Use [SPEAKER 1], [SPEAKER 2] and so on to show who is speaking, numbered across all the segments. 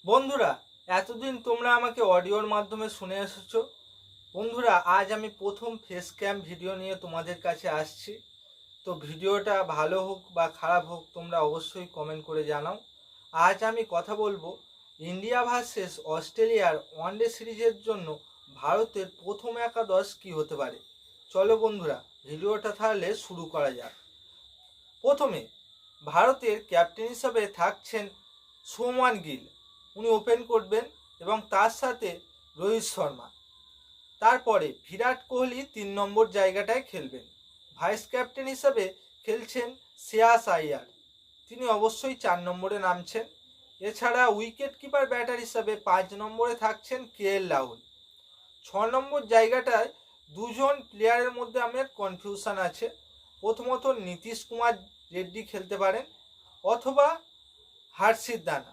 [SPEAKER 1] বন্ধুরা, এতদিন তোমরা আমাকে অডিওর মাধ্যমে শুনে এসেছো। বন্ধুরা, আজ আমি প্রথম ফেস ক্যাম ভিডিও নিয়ে তোমাদের কাছে আসছি। তো ভিডিওটা ভালো হোক বা খারাপ হোক তোমরা অবশ্যই কমেন্ট করে জানাও। আজ আমি কথা বলবো ইন্ডিয়া ভার্সেস অস্ট্রেলিয়ার ওয়ানডে সিরিজের জন্য ভারতের প্রথম একাদশ কী হতে পারে। চলো বন্ধুরা, ভিডিওটা তাহলে শুরু করা যাক। প্রথমে ভারতের ক্যাপ্টেন হিসাবে থাকছেন শুভমান গিল, উনি ওপেন করবেন এবং তার সাথে রোহিত শর্মা। তারপরে বিরাট কোহলি 3 নম্বর জায়গাটায় খেলবেন। ভাইস ক্যাপ্টেন হিসাবে খেলছেন শ্রেয়াস আইয়ার, তিনি অবশ্যই 4 নম্বরে নামছেন। এছাড়া উইকেট কিপার ব্যাটার হিসাবে 5 নম্বরে থাকছেন KL রাহুল। 6 নম্বর জায়গাটায় দুজন প্লেয়ারের মধ্যে আমার কনফিউশন আছে। প্রথমত নীতিশ কুমার রেড্ডি খেলতে পারেন অথবা হার্ষিত রানা,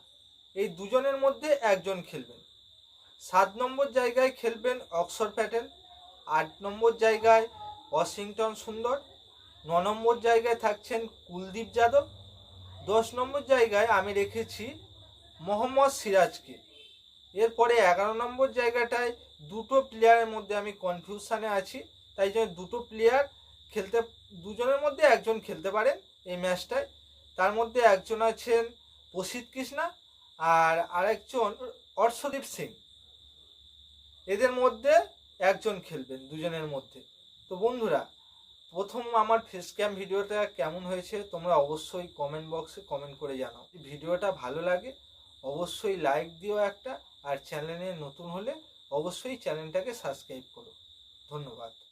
[SPEAKER 1] এই দুজনের মধ্যে একজন খেলবেন। 7 নম্বর জায়গায় খেলবেন অক্ষর প্যাটেল, 8 নম্বর জায়গায় ওয়াশিংটন সুন্দর, 9 নম্বর জায়গায় থাকছেন কুলদীপ যাদব, 10 নম্বর জায়গায় আমি রেখেছি মোহাম্মদ সিরাজকে। এরপরে 11 নম্বর জায়গাটায় দুটো প্লেয়ারের মধ্যে আমি কনফিউশনে আছি, তাই জন্য দুজনের মধ্যে একজন খেলতে পারেন এই ম্যাচটায়। তার মধ্যে একজন আছেন প্রসিদ্ধ কৃষ্ণা আর আরেকজন অর্শদীপ সিং, এদের মধ্যে একজন খেলবেন দুজনের মধ্যে। তো বন্ধুরা, প্রথম আমার ফেস ক্যাম ভিডিওটা কেমন হয়েছে তোমরা অবশ্যই কমেন্ট বক্সে কমেন্ট করে জানাও। ভিডিওটা ভালো লাগে অবশ্যই লাইক দিও একটা, আর চ্যানেলে নতুন হলে অবশ্যই চ্যানেলটাকে সাবস্ক্রাইব করো। ধন্যবাদ।